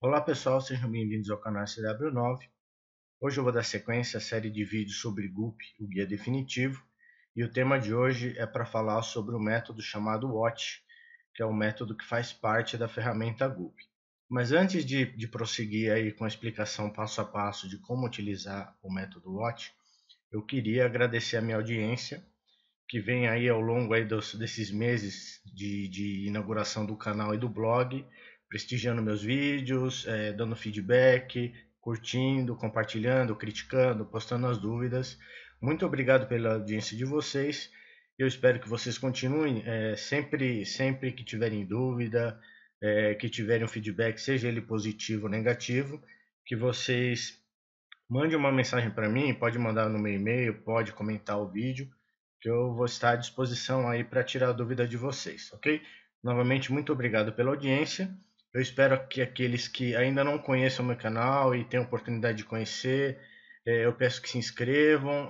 Olá pessoal, sejam bem-vindos ao canal SW9. Hoje eu vou dar sequência à série de vídeos sobre GUP, o guia definitivo, e o tema de hoje é para falar sobre o método chamado WATCH, que é o método que faz parte da ferramenta GUP. Mas antes de prosseguir aí com a explicação passo a passo de como utilizar o método WATCH, eu queria agradecer a minha audiência, que vem aí ao longo aí desses meses de inauguração do canal e do blog, prestigiando meus vídeos, dando feedback, curtindo, compartilhando, criticando, postando as dúvidas. Muito obrigado pela audiência de vocês. Eu espero que vocês continuem sempre que tiverem dúvida, que tiverem um feedback, seja ele positivo ou negativo, que vocês mandem uma mensagem para mim, pode mandar no meu e-mail, pode comentar o vídeo, que eu vou estar à disposição aí para tirar a dúvida de vocês, ok? Novamente, muito obrigado pela audiência. Eu espero que aqueles que ainda não conheçam o meu canal e tenham oportunidade de conhecer, eu peço que se inscrevam.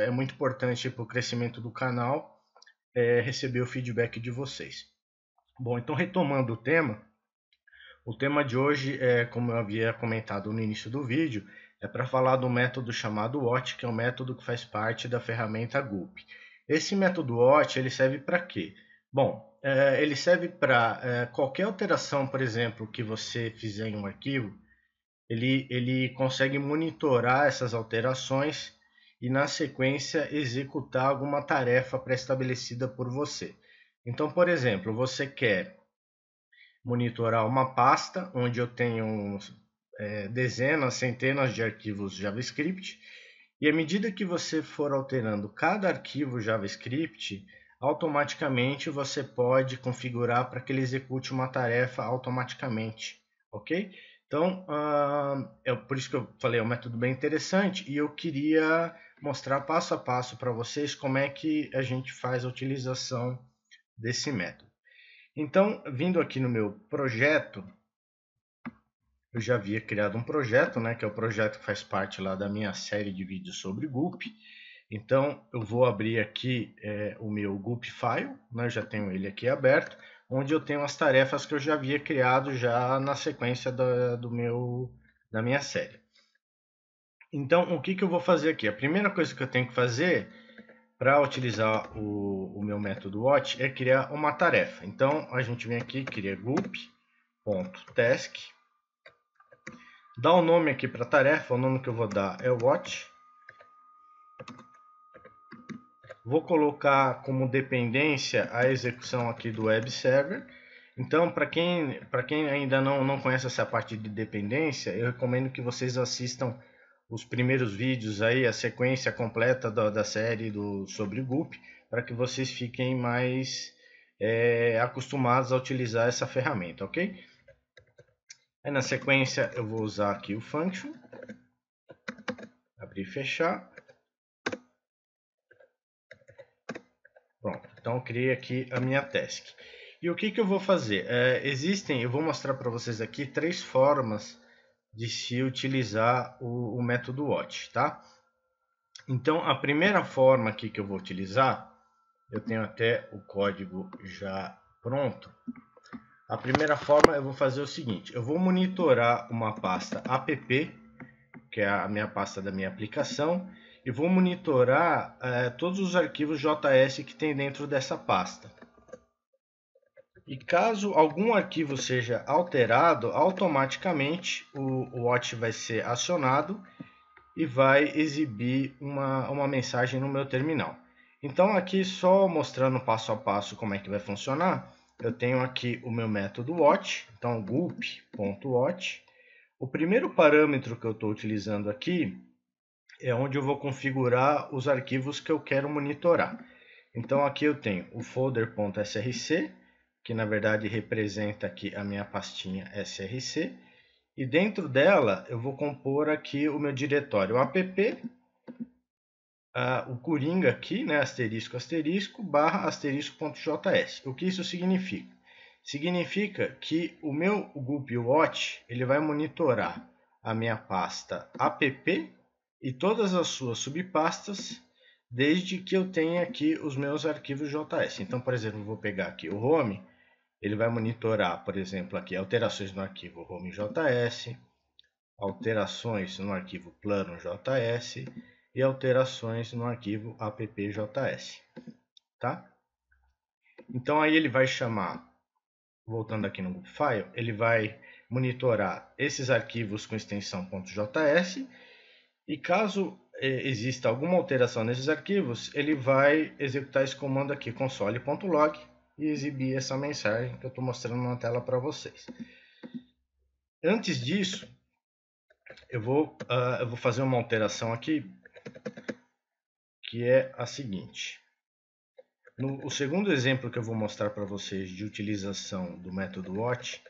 É muito importante para o crescimento do canal receber o feedback de vocês. Bom, então retomando o tema de hoje é, como eu havia comentado no início do vídeo, é para falar do método chamado WATCH, que é um método que faz parte da ferramenta GUP. Esse método WATCH ele serve para quê? Bom, ele serve para qualquer alteração, por exemplo, que você fizer em um arquivo, ele consegue monitorar essas alterações e, na sequência, executar alguma tarefa pré-estabelecida por você. Então, por exemplo, você quer monitorar uma pasta onde eu tenho dezenas, centenas de arquivos JavaScript, e à medida que você for alterando cada arquivo JavaScript, automaticamente você pode configurar para que ele execute uma tarefa automaticamente, ok? Então, é por isso que eu falei, é um método bem interessante e eu queria mostrar passo a passo para vocês como é que a gente faz a utilização desse método. Então, vindo aqui no meu projeto, eu já havia criado um projeto, né, que é o projeto que faz parte lá da minha série de vídeos sobre GUP. Então, eu vou abrir aqui o meu GUP file, né, eu já tenho ele aqui aberto, onde eu tenho as tarefas que eu já havia criado já na sequência da minha série. Então, o que eu vou fazer aqui? A primeira coisa que eu tenho que fazer para utilizar o meu método watch é criar uma tarefa. Então, a gente vem aqui, cria GUP.task, dá o nome aqui para a tarefa, o nome que eu vou dar é watch. Vou colocar como dependência a execução aqui do web server. Então, para quem ainda não conhece essa parte de dependência, eu recomendo que vocês assistam os primeiros vídeos aí, a sequência completa da série sobre GUP, para que vocês fiquem mais acostumados a utilizar essa ferramenta, ok? Aí na sequência eu vou usar aqui o function, abrir e fechar. Pronto, então eu criei aqui a minha task. E o que eu vou fazer? Eu vou mostrar para vocês aqui 3 formas de se utilizar o método watch, tá? Então a primeira forma aqui que eu vou utilizar, eu tenho até o código já pronto. A primeira forma eu vou fazer o seguinte, eu vou monitorar uma pasta app, que é a minha pasta da minha aplicação, e vou monitorar todos os arquivos JS que tem dentro dessa pasta. E caso algum arquivo seja alterado, automaticamente o watch vai ser acionado e vai exibir uma mensagem no meu terminal. Então aqui só mostrando passo a passo como é que vai funcionar, eu tenho aqui o meu método watch, então gulp.watch. O primeiro parâmetro que eu estou utilizando aqui é onde eu vou configurar os arquivos que eu quero monitorar. Então aqui eu tenho o folder.src, que na verdade representa aqui a minha pastinha src, e dentro dela eu vou compor aqui o meu diretório app, o coringa aqui, né, asterisco, asterisco, barra, asterisco.js. O que isso significa? Significa que o meu Gulp Watch ele vai monitorar a minha pasta app e todas as suas subpastas, desde que eu tenha aqui os meus arquivos JS. Então, por exemplo, eu vou pegar aqui o home, ele vai monitorar, por exemplo, aqui alterações no arquivo home.js, alterações no arquivo plano.js e alterações no arquivo app.js, tá? Então aí ele vai chamar, voltando aqui no Group File, ele vai monitorar esses arquivos com extensão .js e caso exista alguma alteração nesses arquivos, ele vai executar esse comando aqui, console.log, e exibir essa mensagem que eu estou mostrando na tela para vocês. Antes disso, eu vou fazer uma alteração aqui, que é a seguinte. O segundo exemplo que eu vou mostrar para vocês de utilização do método watch,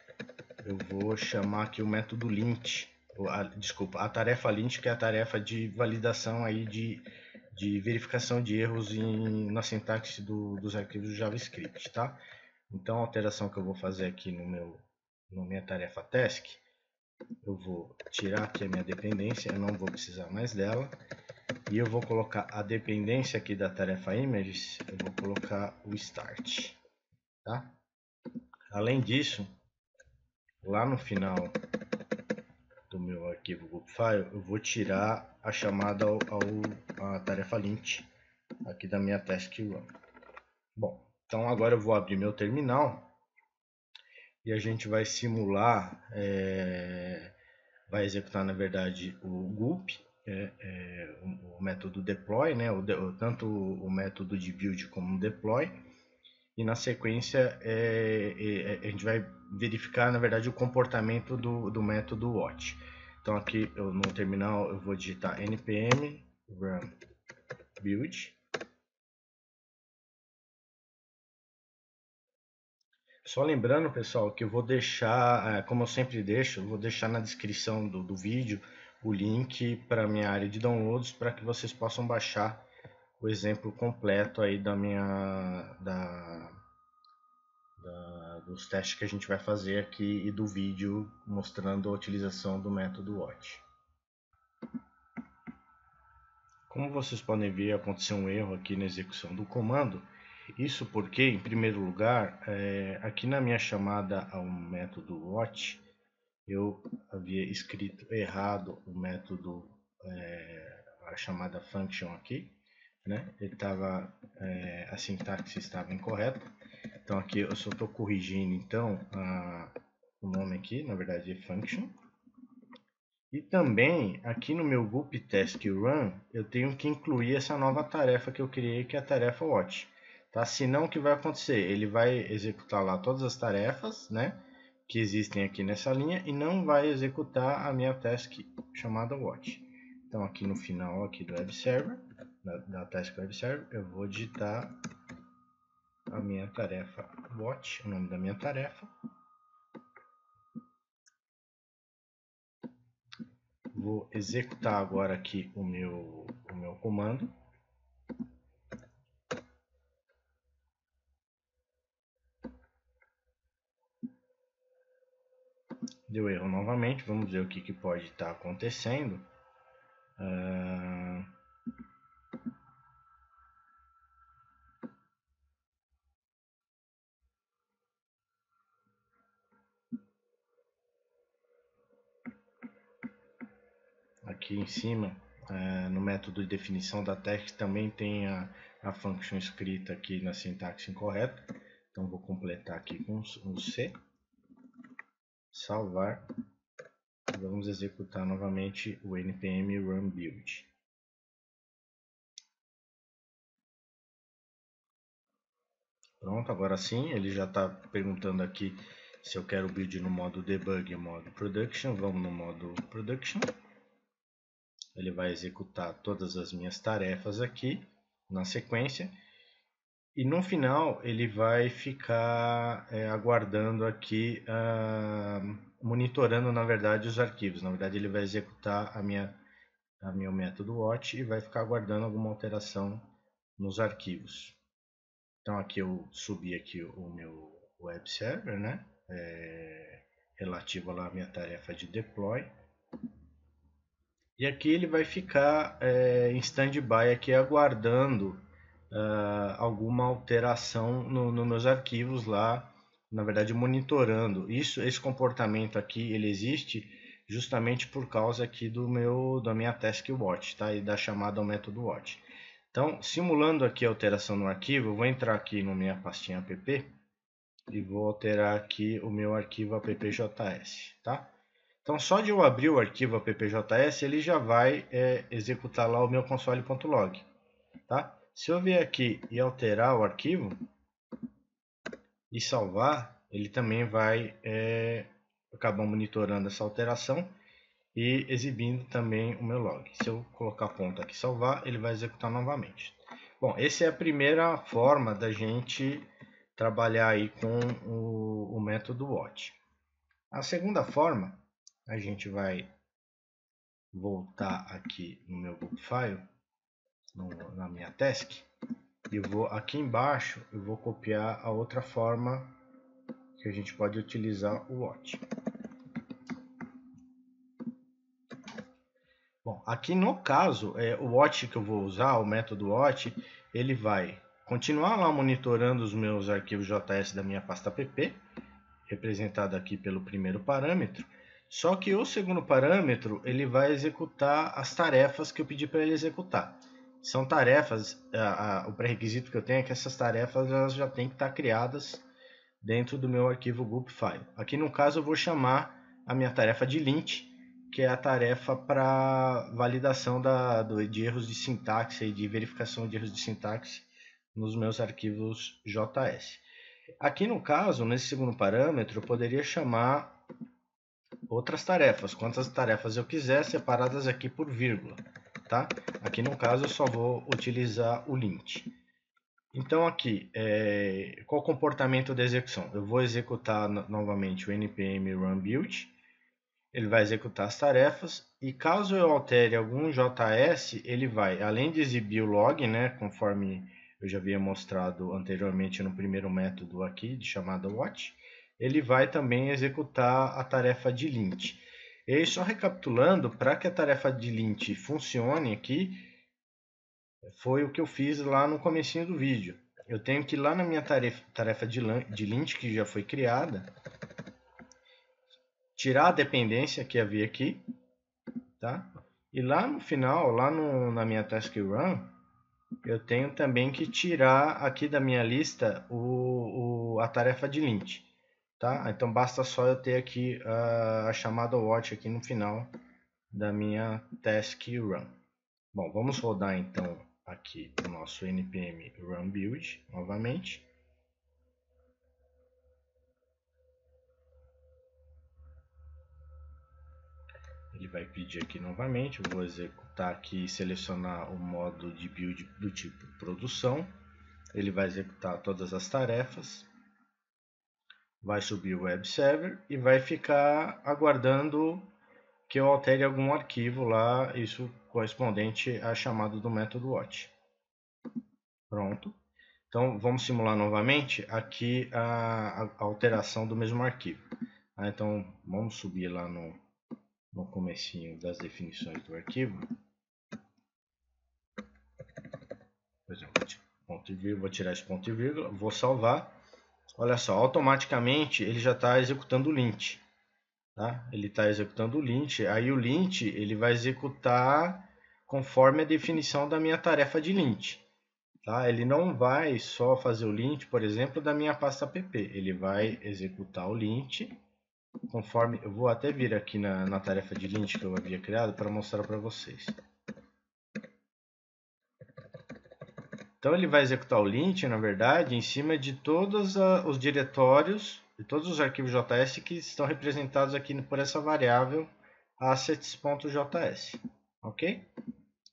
eu vou chamar aqui o método lint, desculpa, a tarefa lint, que é a tarefa de validação aí de verificação de erros na sintaxe dos arquivos JavaScript, tá? Então a alteração que eu vou fazer aqui na minha tarefa task, eu vou tirar aqui a minha dependência, eu não vou precisar mais dela. E eu vou colocar a dependência aqui da tarefa images, eu vou colocar o start, tá? Além disso, lá no final do meu arquivo Group File, eu vou tirar a chamada à tarefa lint aqui da minha task run. Bom, então agora eu vou abrir meu terminal e a gente vai simular, vai executar na verdade o Gulp, o método deploy, né? Tanto o método de build como o deploy, e na sequência a gente vai verificar na verdade o comportamento do método watch. Então aqui no terminal eu vou digitar npm run build. Só lembrando, pessoal, que eu vou deixar, como eu sempre deixo, eu vou deixar na descrição do vídeo o link para a minha área de downloads, para que vocês possam baixar o exemplo completo aí dos testes que a gente vai fazer aqui e do vídeo mostrando a utilização do método watch. Como vocês podem ver, aconteceu um erro aqui na execução do comando. Isso porque, em primeiro lugar, aqui na minha chamada ao método watch, eu havia escrito errado o método, a chamada function aqui, né? A sintaxe estava incorreta. Então aqui eu só estou corrigindo então o nome aqui, na verdade é function. E também aqui no meu Gulp Task Run eu tenho que incluir essa nova tarefa que eu criei, que é a tarefa watch. Tá? Senão o que vai acontecer? Ele vai executar lá todas as tarefas, né, que existem aqui nessa linha e não vai executar a minha task chamada watch. Então aqui no final aqui do web server, da task web server, eu vou digitar a minha tarefa watch, o nome da minha tarefa. Vou executar agora aqui o meu comando. Deu erro novamente, vamos ver o que pode estar acontecendo. Aqui em cima, no método de definição da task, também tem a function escrita aqui na sintaxe incorreta. Então vou completar aqui com um C, salvar, e vamos executar novamente o npm run build. Pronto, agora sim, ele já está perguntando aqui se eu quero o build no modo debug ou modo production. Vamos no modo production. Ele vai executar todas as minhas tarefas aqui na sequência. E no final ele vai ficar aguardando aqui, monitorando na verdade os arquivos. Na verdade ele vai executar meu método watch e vai ficar aguardando alguma alteração nos arquivos. Então aqui eu subi aqui o meu web server, né? Relativo lá à minha tarefa de deploy. E aqui ele vai ficar em standby aqui aguardando alguma alteração nos meus arquivos lá na verdade, monitorando. Esse comportamento aqui, ele existe justamente por causa aqui da minha task watch, tá? E da chamada ao método watch. Então, simulando aqui a alteração no arquivo, eu vou entrar aqui na minha pastinha app e vou alterar aqui o meu arquivo appjs, tá? Então, só de eu abrir o arquivo appjs, ele já vai executar lá o meu console.log, tá? Se eu vier aqui e alterar o arquivo e salvar, ele também vai acabar monitorando essa alteração e exibindo também o meu log. Se eu colocar ponto aqui salvar, ele vai executar novamente. Bom, essa é a primeira forma da gente trabalhar aí com o método watch. A segunda forma, a gente vai voltar aqui no meu book file, na minha task, e vou aqui embaixo, eu vou copiar a outra forma que a gente pode utilizar o watch. Bom, aqui no caso, o watch que eu vou usar, o método watch, ele vai continuar lá monitorando os meus arquivos JS da minha pasta app, representado aqui pelo primeiro parâmetro, só que o segundo parâmetro ele vai executar as tarefas que eu pedi para ele executar. São tarefas, o pré-requisito que eu tenho é que essas tarefas elas já têm que estar criadas dentro do meu arquivo GUP file. Aqui no caso eu vou chamar a minha tarefa de lint, que é a tarefa para validação de erros de sintaxe e de verificação de erros de sintaxe nos meus arquivos JS. Aqui no caso, nesse segundo parâmetro, eu poderia chamar outras tarefas, quantas tarefas eu quiser, separadas aqui por vírgula, tá? Aqui no caso eu só vou utilizar o lint. Então aqui, qual o comportamento da execução? Eu vou executar novamente o npm run build, ele vai executar as tarefas e caso eu altere algum JS, ele vai, além de exibir o log, né, conforme eu já havia mostrado anteriormente no primeiro método aqui, de chamada watch, ele vai também executar a tarefa de lint. E aí, só recapitulando, para que a tarefa de lint funcione aqui, foi o que eu fiz lá no comecinho do vídeo. Eu tenho que ir lá na minha tarefa de lint, que já foi criada, tirar a dependência que havia aqui, tá? E lá no final, na minha task run, eu tenho também que tirar aqui da minha lista a tarefa de lint, tá? Então basta só eu ter aqui a chamada watch aqui no final da minha task run. Bom, vamos rodar então aqui o nosso npm run build novamente. Ele vai pedir aqui novamente, eu vou executar aqui e selecionar o modo de build do tipo produção. Ele vai executar todas as tarefas, vai subir o web server e vai ficar aguardando que eu altere algum arquivo lá, isso correspondente à chamada do método watch. Pronto. Então vamos simular novamente aqui a alteração do mesmo arquivo. Então vamos subir lá no comecinho das definições do arquivo. Por exemplo, ponto e vírgula, vou tirar esse ponto e vírgula, vou salvar. Olha só, automaticamente ele já está executando o lint. Tá? Ele está executando o lint, aí o lint ele vai executar conforme a definição da minha tarefa de lint. Tá? Ele não vai só fazer o lint, por exemplo, da minha pasta app. Ele vai executar o lint conforme... Eu vou até vir aqui na tarefa de lint que eu havia criado para mostrar para vocês. Então ele vai executar o lint, na verdade, em cima de todos os diretórios e todos os arquivos JS que estão representados aqui por essa variável assets.js, ok?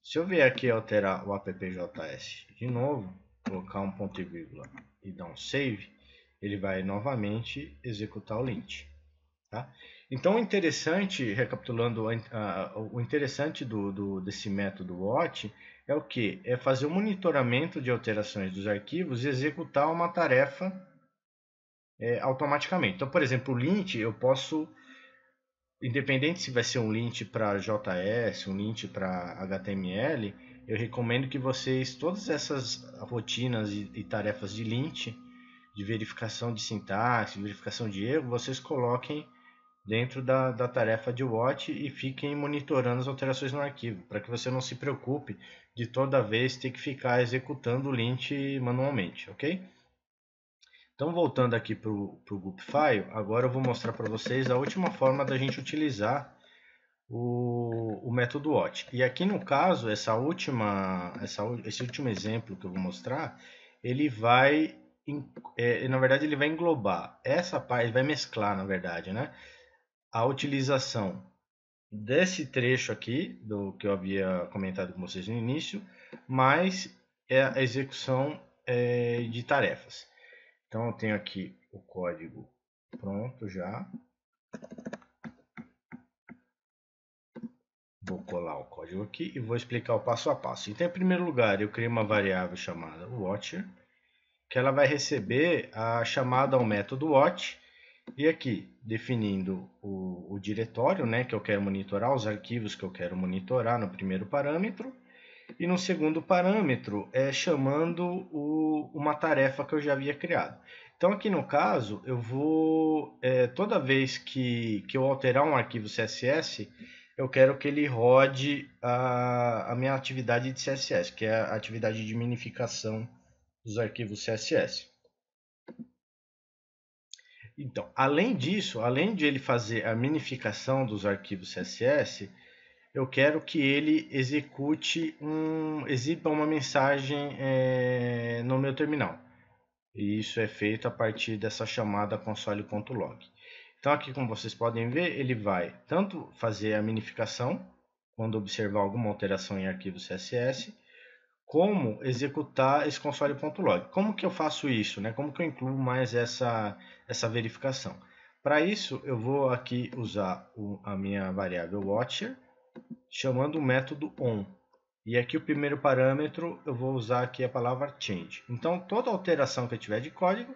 Se eu vier aqui alterar o appjs de novo, colocar um ponto e vírgula e dar um save, ele vai novamente executar o lint. Tá? Então, o interessante, recapitulando, o interessante desse método watch é o que? É fazer o monitoramento de alterações dos arquivos e executar uma tarefa automaticamente. Então, por exemplo, o lint eu posso, independente se vai ser um lint para JS, um lint para HTML, eu recomendo que vocês, todas essas rotinas e tarefas de lint, de verificação de sintaxe, verificação de erro, vocês coloquem dentro da tarefa de watch e fiquem monitorando as alterações no arquivo, para que você não se preocupe de toda vez ter que ficar executando o lint manualmente, ok? Então, voltando aqui para o Group File, agora eu vou mostrar para vocês a última forma da gente utilizar o método watch. E aqui no caso, esse último exemplo que eu vou mostrar, ele vai, na verdade, ele vai englobar essa parte, ele vai mesclar, na verdade, né, a utilização desse trecho aqui, do que eu havia comentado com vocês no início, mais a execução de tarefas. Então eu tenho aqui o código pronto já. Vou colar o código aqui e vou explicar o passo a passo. Então, em primeiro lugar, eu criei uma variável chamada watcher, que ela vai receber a chamada ao método watch, e aqui definindo o diretório, né, que eu quero monitorar, os arquivos que eu quero monitorar no primeiro parâmetro, e no segundo parâmetro chamando uma tarefa que eu já havia criado. Então aqui no caso eu vou, toda vez que eu alterar um arquivo CSS, eu quero que ele rode a minha atividade de CSS, que é a atividade de minificação dos arquivos CSS. Então, além disso, além de ele fazer a minificação dos arquivos CSS, eu quero que ele exiba uma mensagem no meu terminal. E isso é feito a partir dessa chamada console.log. Então aqui, como vocês podem ver, ele vai tanto fazer a minificação, quando observar alguma alteração em arquivo CSS, como executar esse console.log. Como que eu faço isso, né? Como que eu incluo mais essa verificação? Para isso, eu vou aqui usar a minha variável watcher, chamando o método on. E aqui o primeiro parâmetro eu vou usar aqui a palavra change. Então toda alteração que eu tiver de código,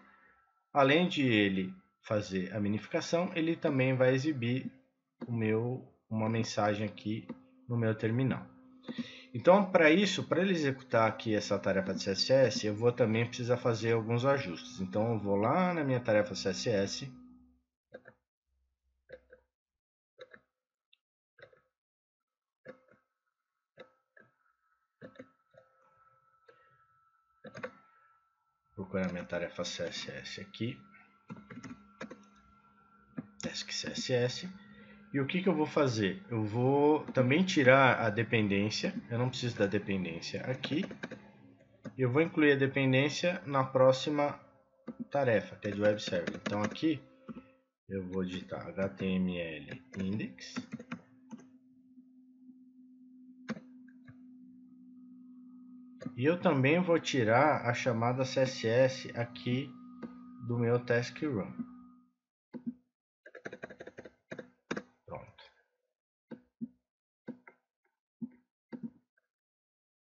além de ele fazer a minificação, ele também vai exibir uma mensagem aqui no meu terminal. Então, para isso, para ele executar aqui essa tarefa de CSS, eu vou também precisar fazer alguns ajustes. Então, eu vou lá na minha tarefa CSS. Procurar minha tarefa CSS aqui. Task CSS. E o que eu vou fazer? Eu vou também tirar a dependência. Eu não preciso da dependência aqui. Eu vou incluir a dependência na próxima tarefa, que é de web server. Então aqui eu vou digitar HTML index. E eu também vou tirar a chamada CSS aqui do meu task run. Pronto.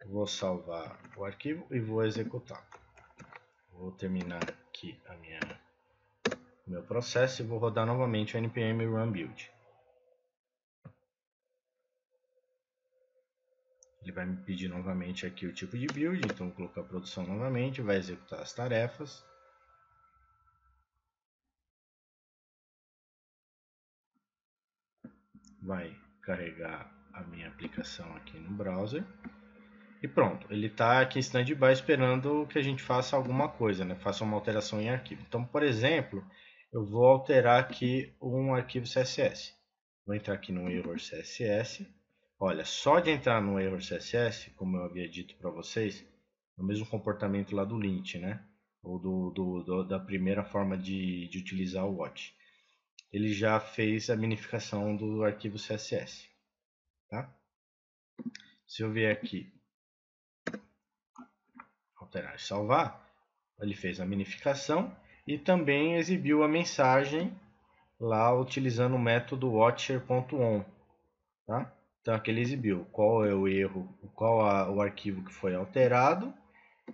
Vou salvar o arquivo e vou executar. Vou terminar aqui o meu processo e vou rodar novamente o npm run build. Ele vai me pedir novamente aqui o tipo de build, então vou colocar produção novamente, vai executar as tarefas. Vai carregar a minha aplicação aqui no browser. E pronto, ele está aqui em standby esperando que a gente faça alguma coisa, né? Faça uma alteração em arquivo. Então, por exemplo, eu vou alterar aqui um arquivo CSS. Vou entrar aqui no error CSS. Olha, só de entrar no error CSS, como eu havia dito para vocês, é o mesmo comportamento lá do lint, né? Ou da primeira forma de utilizar o watch. Ele já fez a minificação do arquivo CSS. Tá? Se eu vier aqui, alterar e salvar, ele fez a minificação e também exibiu a mensagem lá utilizando o método watcher.on. Tá? Então aqui ele exibiu qual é o erro, qual o arquivo que foi alterado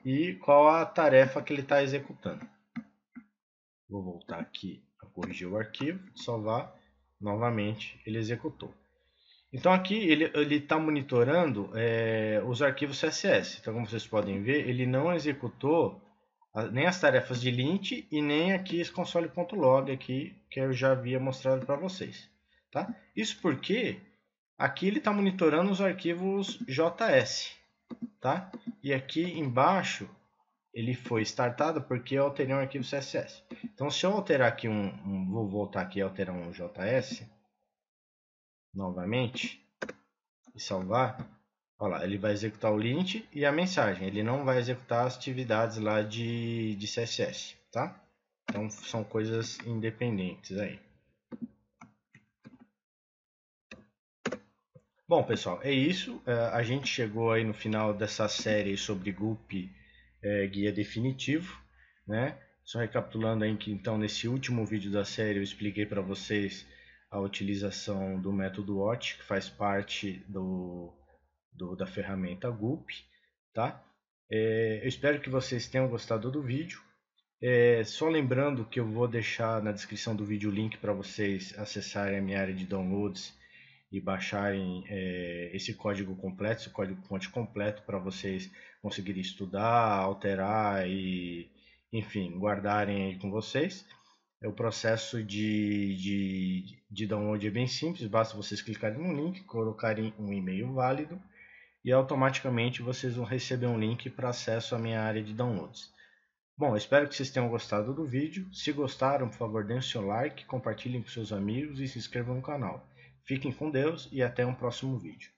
e qual a tarefa que ele está executando. Vou voltar aqui a corrigir o arquivo, salvar, novamente ele executou. Então aqui ele está monitorando os arquivos CSS. Então como vocês podem ver, ele não executou nem as tarefas de lint e nem aqui esse console.log aqui que eu já havia mostrado para vocês, tá? Isso porque aqui ele está monitorando os arquivos JS, tá? E aqui embaixo ele foi startado porque eu alterei um arquivo CSS. Então se eu alterar aqui vou voltar aqui e alterar um JS novamente e salvar, olha lá, ele vai executar o lint e a mensagem, ele não vai executar as atividades lá de CSS, tá? Então são coisas independentes aí. Bom, pessoal, é isso. A gente chegou aí no final dessa série sobre GUP guia definitivo, né? Só recapitulando aí que então nesse último vídeo da série eu expliquei para vocês a utilização do método WATCH, que faz parte da ferramenta GUP, tá? Eu espero que vocês tenham gostado do vídeo. Só lembrando que eu vou deixar na descrição do vídeo o link para vocês acessarem a minha área de downloads e baixarem esse código completo, esse código-fonte completo para vocês conseguirem estudar, alterar e, enfim, guardarem aí com vocês. O processo de download é bem simples, basta vocês clicarem no link, colocarem um e-mail válido e automaticamente vocês vão receber um link para acesso à minha área de downloads. Bom, espero que vocês tenham gostado do vídeo. Se gostaram, por favor, deem o seu like, compartilhem com seus amigos e se inscrevam no canal. Fiquem com Deus e até um próximo vídeo.